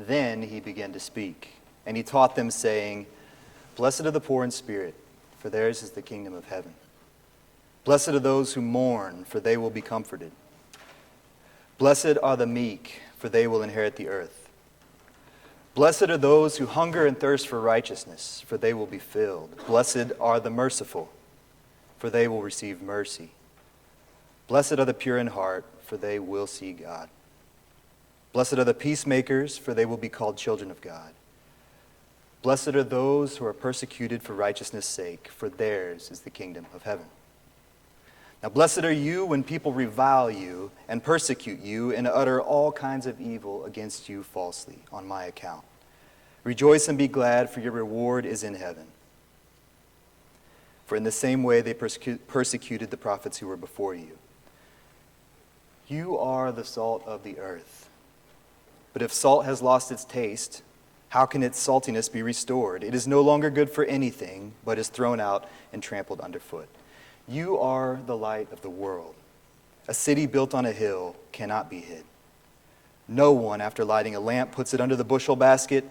Then he began to speak, and he taught them, saying, Blessed are the poor in spirit, for theirs is the kingdom of heaven. Blessed are those who mourn, for they will be comforted. Blessed are the meek, for they will inherit the earth. Blessed are those who hunger and thirst for righteousness, for they will be filled. Blessed are the merciful, for they will receive mercy. Blessed are the pure in heart, for they will see God. Blessed are the peacemakers, for they will be called children of God. Blessed are those who are persecuted for righteousness' sake, for theirs is the kingdom of heaven. Now blessed are you when people revile you and persecute you and utter all kinds of evil against you falsely on my account. Rejoice and be glad, for your reward is in heaven. For in the same way they persecuted the prophets who were before you. You are the salt of the earth. But if salt has lost its taste, how can its saltiness be restored? It is no longer good for anything, but is thrown out and trampled underfoot. You are the light of the world. A city built on a hill cannot be hid. No one, after lighting a lamp, puts it under the bushel basket,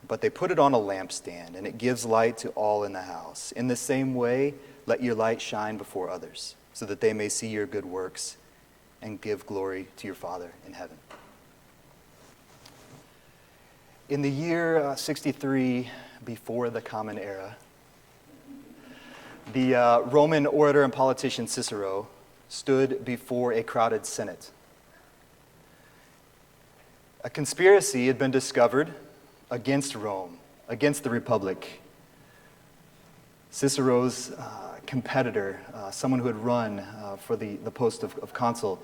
but they put it on a lampstand, and it gives light to all in the house. In the same way, let your light shine before others, so that they may see your good works and give glory to your Father in heaven. In the year 63 before the Common Era, the Roman orator and politician Cicero stood before a crowded Senate. A conspiracy had been discovered against Rome, against the Republic. Cicero's competitor, someone who had run for the post of consul,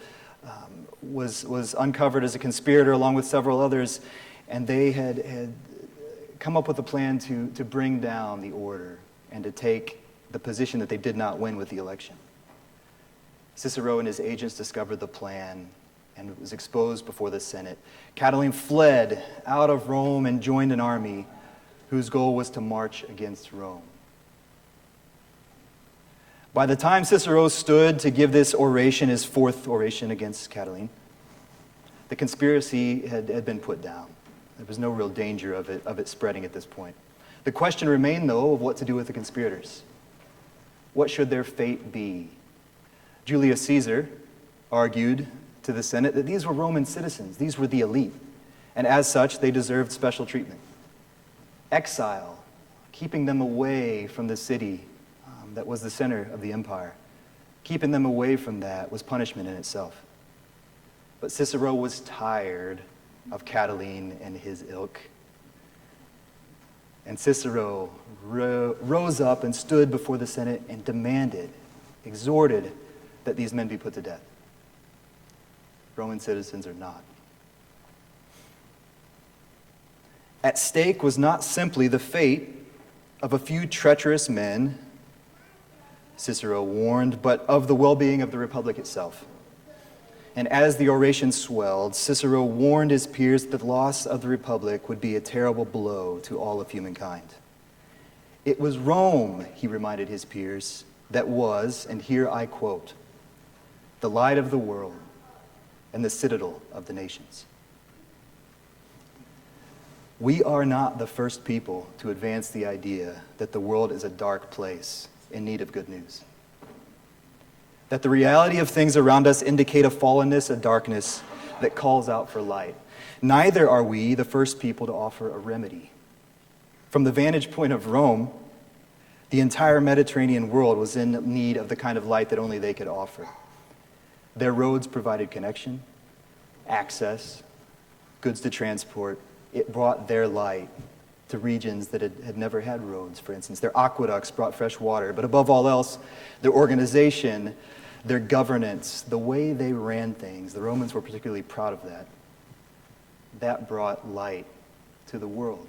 was uncovered as a conspirator along with several others, and they had come up with a plan to bring down the order and to take the position that they did not win with the election. Cicero and his agents discovered the plan and it was exposed before the Senate. Catiline fled out of Rome and joined an army whose goal was to march against Rome. By the time Cicero stood to give this oration, his fourth oration against Catiline, the conspiracy had been put down. There was no real danger of it spreading at this point. The question remained, though, of what to do with the conspirators. What should their fate be? Julius Caesar argued to the Senate that these were Roman citizens. These were the elite. And as such, they deserved special treatment. Exile, keeping them away from the city that was the center of the empire. Keeping them away from that was punishment in itself. But Cicero was tired of Catiline and his ilk. And Cicero rose up and stood before the Senate and demanded, exhorted, that these men be put to death. Roman citizens or not. At stake was not simply the fate of a few treacherous men, Cicero warned, but of the well-being of the Republic itself. And as the oration swelled, Cicero warned his peers that the loss of the Republic would be a terrible blow to all of humankind. It was Rome, he reminded his peers, that was, and here I quote, the light of the world and the citadel of the nations. We are not the first people to advance the idea that the world is a dark place in need of good news. That the reality of things around us indicate a fallenness, a darkness that calls out for light. Neither are we the first people to offer a remedy. From the vantage point of Rome, the entire Mediterranean world was in need of the kind of light that only they could offer. Their roads provided connection, access, goods to transport. It brought their light to regions that had never had roads, for instance. Their aqueducts brought fresh water, but above all else, their organization, their governance, the way they ran things, the Romans were particularly proud of that. That brought light to the world.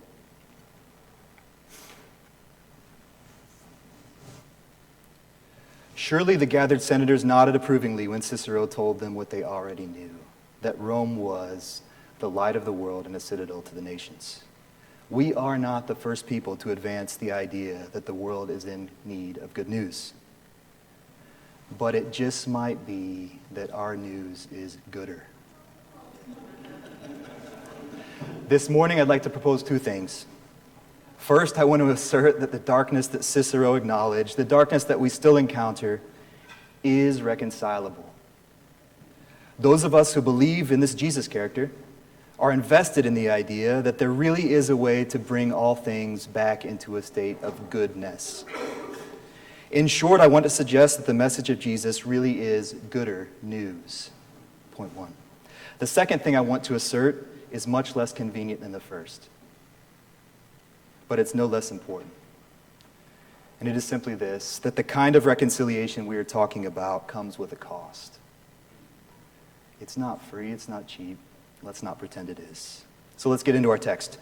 Surely the gathered senators nodded approvingly when Cicero told them what they already knew, that Rome was the light of the world and a citadel to the nations. We are not the first people to advance the idea that the world is in need of good news. But it just might be that our news is gooder. This morning, I'd like to propose two things. First, I want to assert that the darkness that Cicero acknowledged, the darkness that we still encounter, is reconcilable. Those of us who believe in this Jesus character are invested in the idea that there really is a way to bring all things back into a state of goodness. In short, I want to suggest that the message of Jesus really is gooder news. Point one. The second thing I want to assert is much less convenient than the first, but it's no less important. And it is simply this, that the kind of reconciliation we are talking about comes with a cost. It's not free, it's not cheap. Let's not pretend it is. So let's get into our text.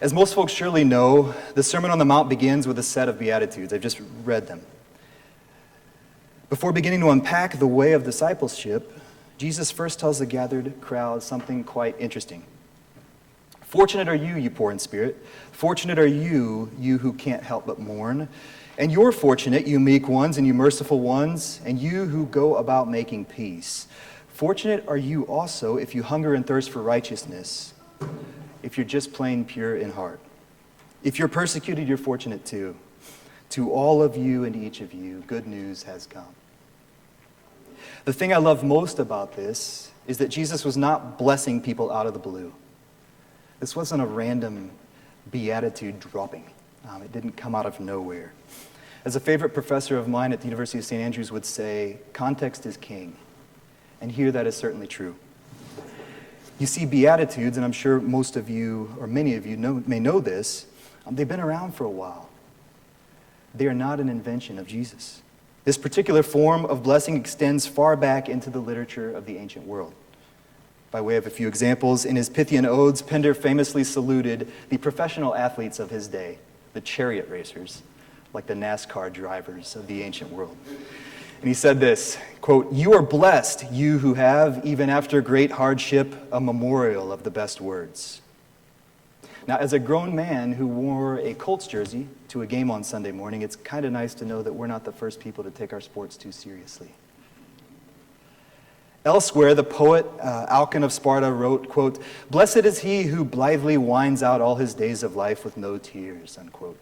As most folks surely know, the Sermon on the Mount begins with a set of Beatitudes. I've just read them. Before beginning to unpack the way of discipleship, Jesus first tells the gathered crowd something quite interesting. Fortunate are you, you poor in spirit. Fortunate are you, you who can't help but mourn. And you're fortunate, you meek ones and you merciful ones, and you who go about making peace. Fortunate are you also if you hunger and thirst for righteousness, if you're just plain pure in heart. If you're persecuted, you're fortunate too. To all of you and each of you, good news has come. The thing I love most about this is that Jesus was not blessing people out of the blue. This wasn't a random beatitude dropping. It didn't come out of nowhere. As a favorite professor of mine at the University of St. Andrews would say, context is king. And here that is certainly true. You see, Beatitudes, and I'm sure most of you, or many of you may know this, they've been around for a while. They are not an invention of Jesus. This particular form of blessing extends far back into the literature of the ancient world. By way of a few examples, in his Pythian Odes, Pindar famously saluted the professional athletes of his day, the chariot racers, like the NASCAR drivers of the ancient world. And he said this, quote, "You are blessed, you who have, even after great hardship, a memorial of the best words." Now, as a grown man who wore a Colts jersey to a game on Sunday morning, it's kind of nice to know that we're not the first people to take our sports too seriously. Elsewhere, the poet Alcon of Sparta wrote, quote, "Blessed is he who blithely winds out all his days of life with no tears," unquote.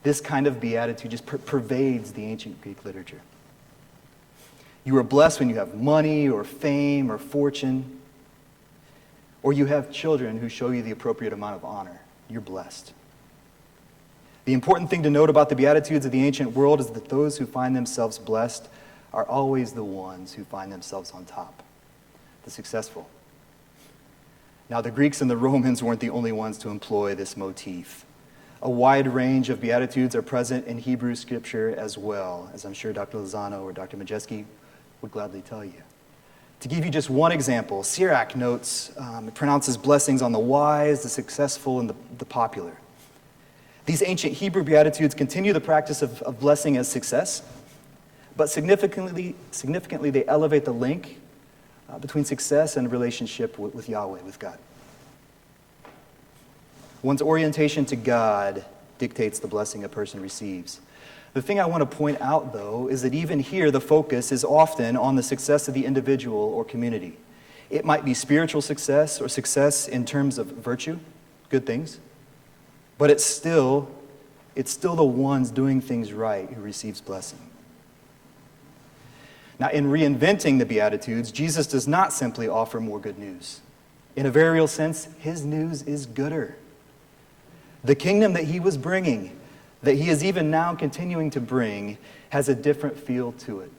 This kind of beatitude just pervades the ancient Greek literature. You are blessed when you have money or fame or fortune, or you have children who show you the appropriate amount of honor. You're blessed. The important thing to note about the Beatitudes of the ancient world is that those who find themselves blessed are always the ones who find themselves on top, the successful. Now, the Greeks and the Romans weren't the only ones to employ this motif. A wide range of Beatitudes are present in Hebrew Scripture as well, as I'm sure Dr. Lozano or Dr. Majeski would gladly tell you. To give you just one example, Sirach notes, it pronounces blessings on the wise, the successful, and the popular. These ancient Hebrew Beatitudes continue the practice of blessing as success, but significantly they elevate the link between success and relationship with Yahweh, with God. One's orientation to God dictates the blessing a person receives. The thing I want to point out, though, is that even here the focus is often on the success of the individual or community. It might be spiritual success or success in terms of virtue, good things, but it's still the ones doing things right who receives blessing. Now, in reinventing the Beatitudes, Jesus does not simply offer more good news. In a very real sense, his news is gooder. The kingdom that he was bringing, that he is even now continuing to bring, has a different feel to it.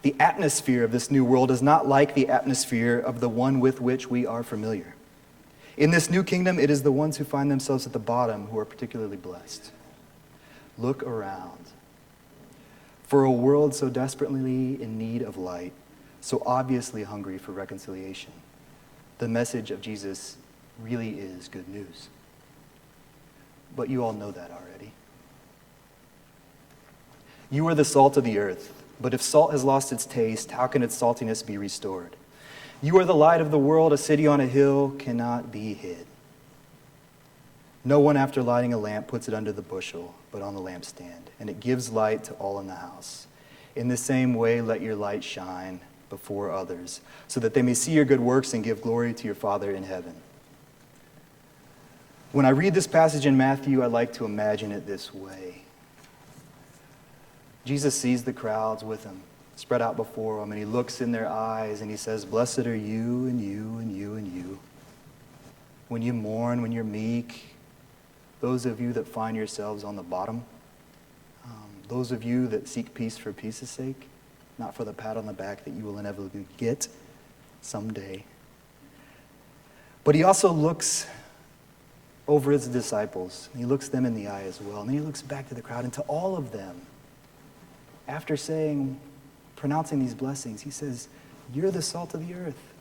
The atmosphere of this new world is not like the atmosphere of the one with which we are familiar. In this new kingdom, it is the ones who find themselves at the bottom who are particularly blessed. Look around. For a world so desperately in need of light, so obviously hungry for reconciliation, the message of Jesus really is good news. But you all know that already. You are the salt of the earth, but if salt has lost its taste, how can its saltiness be restored? You are the light of the world. A city on a hill cannot be hid. No one, after lighting a lamp, puts it under the bushel, but on the lampstand, and it gives light to all in the house. In the same way, let your light shine before others, so that they may see your good works and give glory to your Father in heaven. When I read this passage in Matthew, I like to imagine it this way. Jesus sees the crowds with him, spread out before him, and he looks in their eyes and he says, "Blessed are you and you and you and you. When you mourn, when you're meek, those of you that find yourselves on the bottom, those of you that seek peace for peace's sake, not for the pat on the back that you will inevitably get someday." But he also looks over his disciples, and he looks them in the eye as well, and then he looks back to the crowd and to all of them. After pronouncing these blessings, he says, "You're the salt of the earth,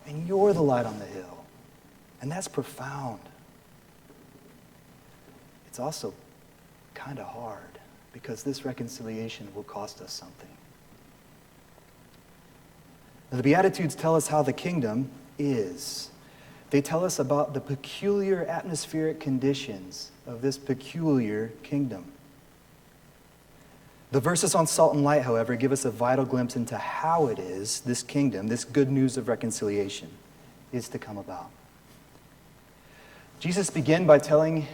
and you're the light on the hill." And that's profound. It's also kind of hard, because this reconciliation will cost us something. Now, the Beatitudes tell us how the kingdom is. They tell us about the peculiar atmospheric conditions of this peculiar kingdom. The verses on salt and light, however, give us a vital glimpse into how it is this kingdom, this good news of reconciliation, is to come about. Jesus began by telling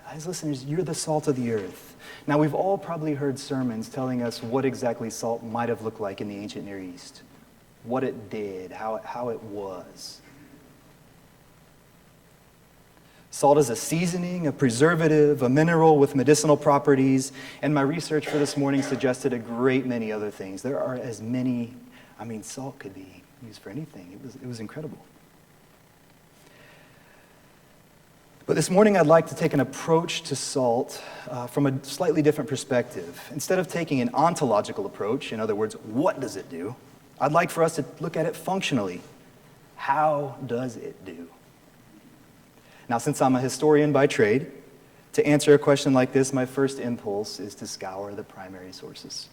his listeners, "You're the salt of the earth." Now, we've all probably heard sermons telling us what exactly salt might have looked like in the ancient Near East, what it did, how it was. Salt is a seasoning, a preservative, a mineral with medicinal properties, and my research for this morning suggested a great many other things. There are as many, salt could be used for anything. It was incredible. But this morning I'd like to take an approach to salt from a slightly different perspective. Instead of taking an ontological approach, in other words, what does it do? I'd like for us to look at it functionally. How does it do? Now, since I'm a historian by trade, to answer a question like this, my first impulse is to scour the primary sources.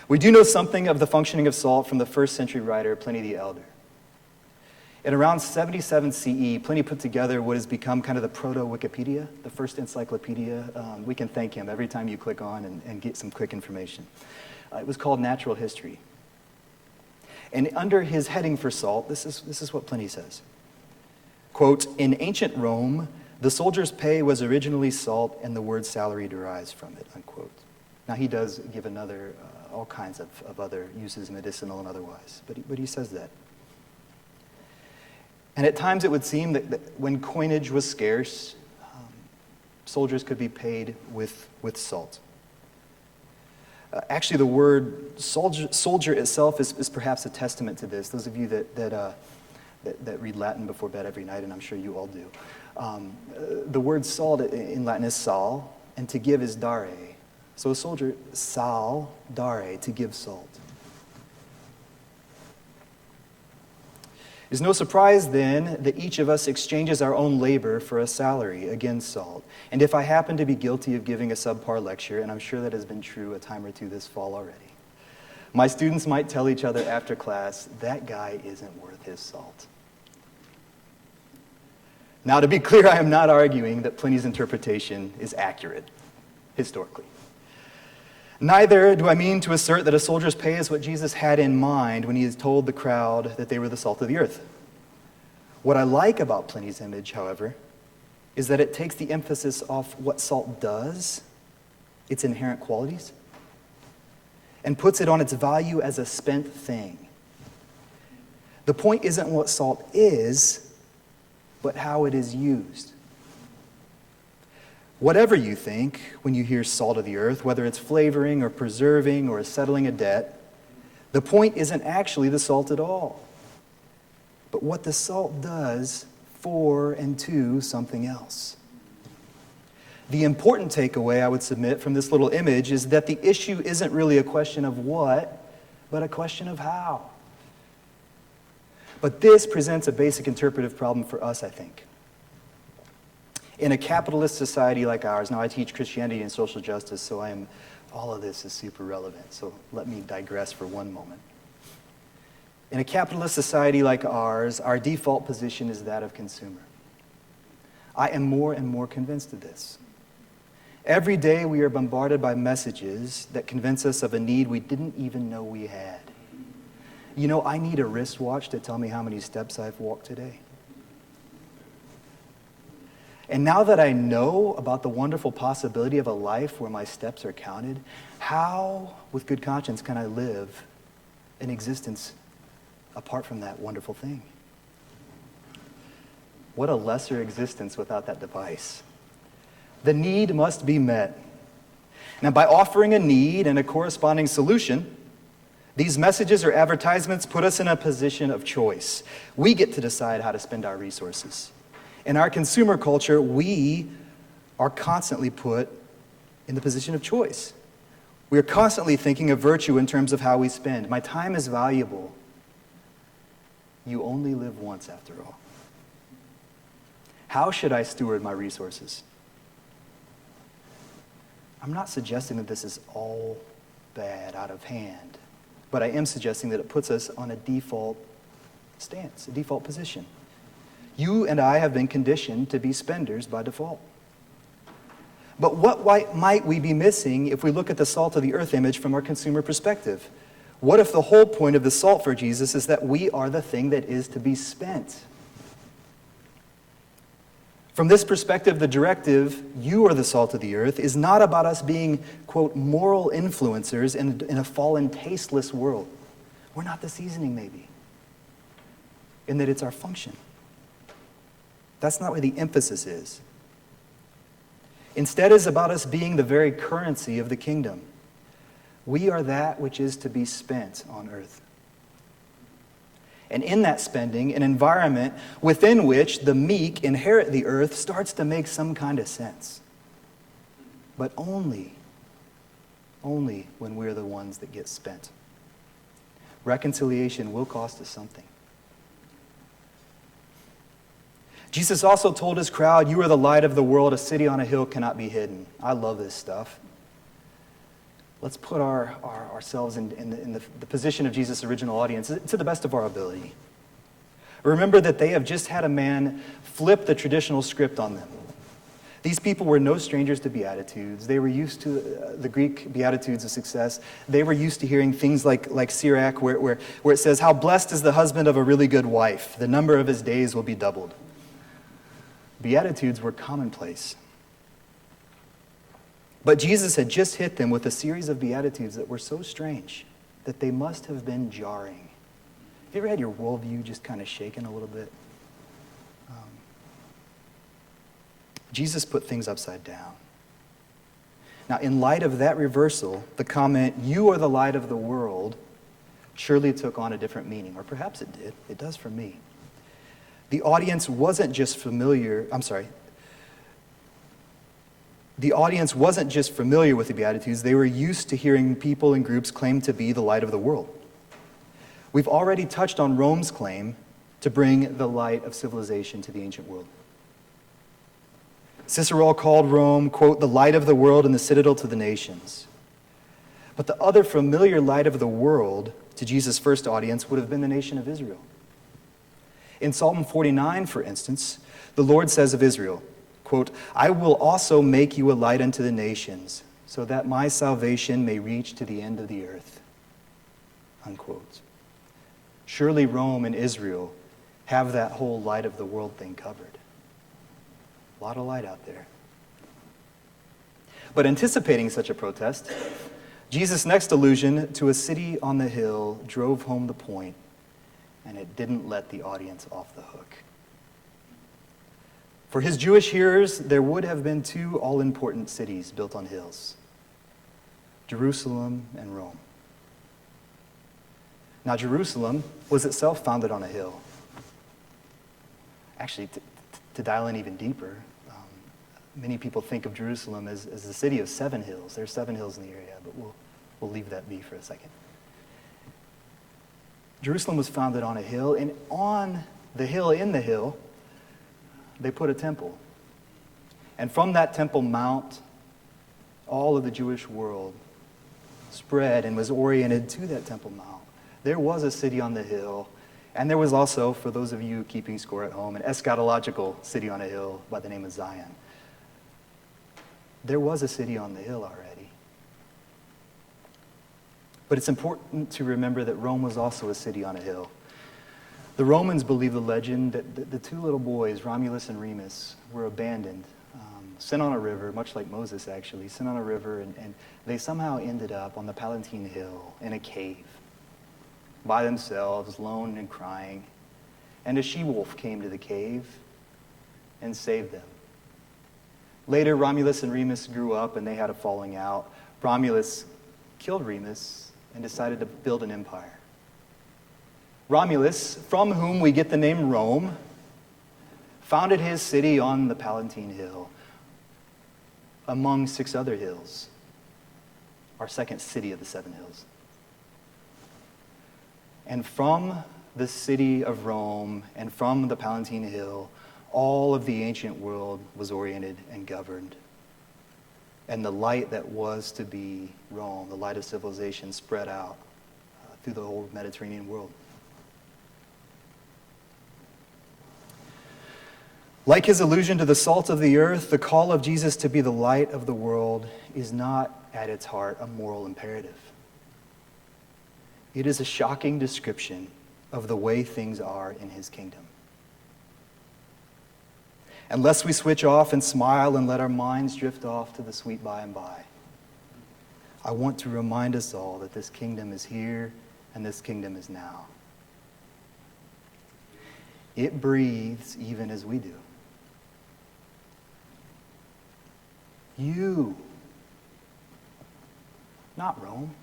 We do know something of the functioning of salt from the first century writer Pliny the Elder. In around 77 CE, Pliny put together what has become kind of the proto-Wikipedia, the first encyclopedia. We can thank him every time you click on and get some quick information. It was called Natural History. And under his heading for salt, this is what Pliny says. Quote, "In ancient Rome, the soldier's pay was originally salt, and the word salary derives from it," unquote. Now, he does give all kinds of other uses, medicinal and otherwise, but he says that. And at times it would seem that when coinage was scarce, soldiers could be paid with salt. Actually, the word soldier itself is perhaps a testament to this. Those of you that read Latin before bed every night, and I'm sure you all do. The word salt in Latin is sal, and to give is dare. So a soldier, sal, dare, to give salt. It's no surprise then that each of us exchanges our own labor for a salary, again salt. And if I happen to be guilty of giving a subpar lecture, and I'm sure that has been true a time or two this fall already, my students might tell each other after class, "That guy isn't worth his salt." Now, to be clear, I am not arguing that Pliny's interpretation is accurate, historically. Neither do I mean to assert that a soldier's pay is what Jesus had in mind when he has told the crowd that they were the salt of the earth. What I like about Pliny's image, however, is that it takes the emphasis off what salt does, its inherent qualities, and puts it on its value as a spent thing. The point isn't what salt is, but how it is used. Whatever you think when you hear salt of the earth, whether it's flavoring or preserving or settling a debt, the point isn't actually the salt at all, but what the salt does for and to something else. The important takeaway I would submit from this little image is that the issue isn't really a question of what, but a question of how. But this presents a basic interpretive problem for us, I think. In a capitalist society like ours, now I teach Christianity and social justice, so all of this is super relevant, so let me digress for one moment. In a capitalist society like ours, our default position is that of consumer. I am more and more convinced of this. Every day we are bombarded by messages that convince us of a need we didn't even know we had. You know, I need a wristwatch to tell me how many steps I've walked today. And now that I know about the wonderful possibility of a life where my steps are counted, how, with good conscience, can I live an existence apart from that wonderful thing? What a lesser existence without that device. The need must be met. Now, by offering a need and a corresponding solution, these messages or advertisements put us in a position of choice. We get to decide how to spend our resources. In our consumer culture, we are constantly put in the position of choice. We are constantly thinking of virtue in terms of how we spend. My time is valuable. You only live once, after all. How should I steward my resources? I'm not suggesting that this is all bad, out of hand, but I am suggesting that it puts us on a default stance, a default position. You and I have been conditioned to be spenders by default. But what might we be missing if we look at the salt of the earth image from our consumer perspective? What if the whole point of the salt for Jesus is that we are the thing that is to be spent? From this perspective, the directive, you are the salt of the earth, is not about us being, quote, moral influencers in a fallen, tasteless world. We're not the seasoning, maybe, in that it's our function. That's not where the emphasis is. Instead, it's about us being the very currency of the kingdom. We are that which is to be spent on earth. And in that spending, an environment within which the meek inherit the earth starts to make some kind of sense. But only when we're the ones that get spent. Reconciliation will cost us something. Jesus also told his crowd, you are the light of the world, a city on a hill cannot be hidden. I love this stuff. Let's put ourselves in the position of Jesus' original audience to the best of our ability. Remember that they have just had a man flip the traditional script on them. These people were no strangers to Beatitudes. They were used to the Greek Beatitudes of success. They were used to hearing things like Sirach, where it says, how blessed is the husband of a really good wife. The number of his days will be doubled. Beatitudes were commonplace. But Jesus had just hit them with a series of Beatitudes that were so strange that they must have been jarring. Have you ever had your worldview just kind of shaken a little bit? Jesus put things upside down. Now, in light of that reversal, the comment, you are the light of the world, surely took on a different meaning. Or perhaps it did. It does for me. The audience wasn't just familiar with the Beatitudes. They were used to hearing people and groups claim to be the light of the world. We've already touched on Rome's claim to bring the light of civilization to the ancient world. Cicero called Rome, quote, the light of the world and the citadel to the nations. But the other familiar light of the world to Jesus' first audience would have been the nation of Israel. In Psalm 49, for instance, the Lord says of Israel, quote, I will also make you a light unto the nations, so that my salvation may reach to the end of the earth. Unquote. Surely Rome and Israel have that whole light of the world thing covered. A lot of light out there. But anticipating such a protest, Jesus' next allusion to a city on the hill drove home the point, and it didn't let the audience off the hook. For his Jewish hearers, there would have been two all-important cities built on hills, Jerusalem and Rome. Now, Jerusalem was itself founded on a hill. Actually, to dial in even deeper, many people think of Jerusalem as the city of 7 hills. There's 7 hills in the area, but we'll leave that be for a second. Jerusalem was founded on a hill, and on the hill, in the hill, they put a temple. And from that temple mount, all of the Jewish world spread and was oriented to that temple mount. There was a city on the hill, and there was also, for those of you keeping score at home, an eschatological city on a hill by the name of Zion. There was a city on the hill already. But it's important to remember that Rome was also a city on a hill. The Romans believed the legend that the two little boys, Romulus and Remus, were abandoned, sent on a river, much like Moses actually, sent on a river, and they somehow ended up on the Palatine Hill in a cave, by themselves, lone and crying. And a she-wolf came to the cave and saved them. Later, Romulus and Remus grew up and they had a falling out. Romulus killed Remus and decided to build an empire. Romulus, from whom we get the name Rome, founded his city on the Palatine Hill, among 6 other hills, our second city of the 7 hills. And from the city of Rome and from the Palatine Hill, all of the ancient world was oriented and governed. And the light that was to be Rome, the light of civilization, spread out through the whole Mediterranean world. Like his allusion to the salt of the earth, the call of Jesus to be the light of the world is not, at its heart, a moral imperative. It is a shocking description of the way things are in his kingdom. Unless we switch off and smile and let our minds drift off to the sweet by and by, I want to remind us all that this kingdom is here and this kingdom is now. It breathes even as we do. You, not Rome,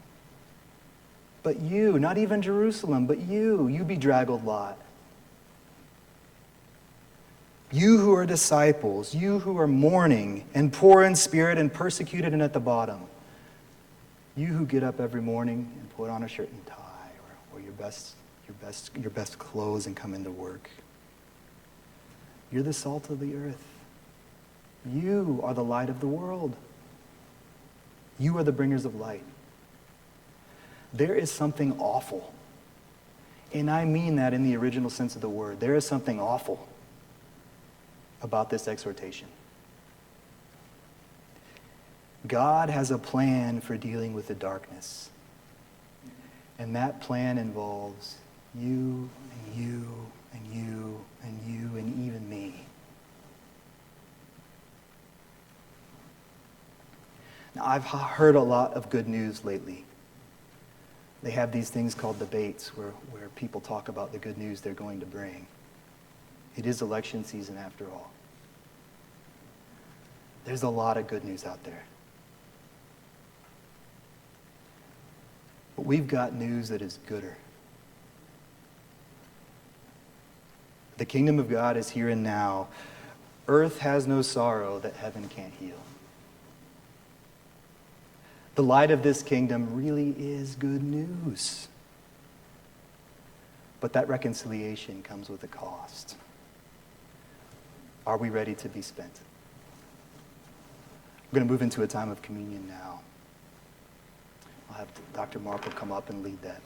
but you, not even Jerusalem, but you bedraggled lot. You who are disciples, you who are mourning and poor in spirit and persecuted and at the bottom. You who get up every morning and put on a shirt and tie or your best clothes and come into work. You're the salt of the earth. You are the light of the world. You are the bringers of light. There is something awful, and I mean that in the original sense of the word. There is something awful about this exhortation. God has a plan for dealing with the darkness, and that plan involves you and you and you and you and even me. Now, I've heard a lot of good news lately. They have these things called debates where people talk about the good news they're going to bring. It is election season after all. There's a lot of good news out there. But we've got news that is gooder. The kingdom of God is here and now. Earth has no sorrow that heaven can't heal. The light of this kingdom really is good news. But that reconciliation comes with a cost. Are we ready to be spent? We're going to move into a time of communion now. I'll have Dr. Mark will come up and lead that.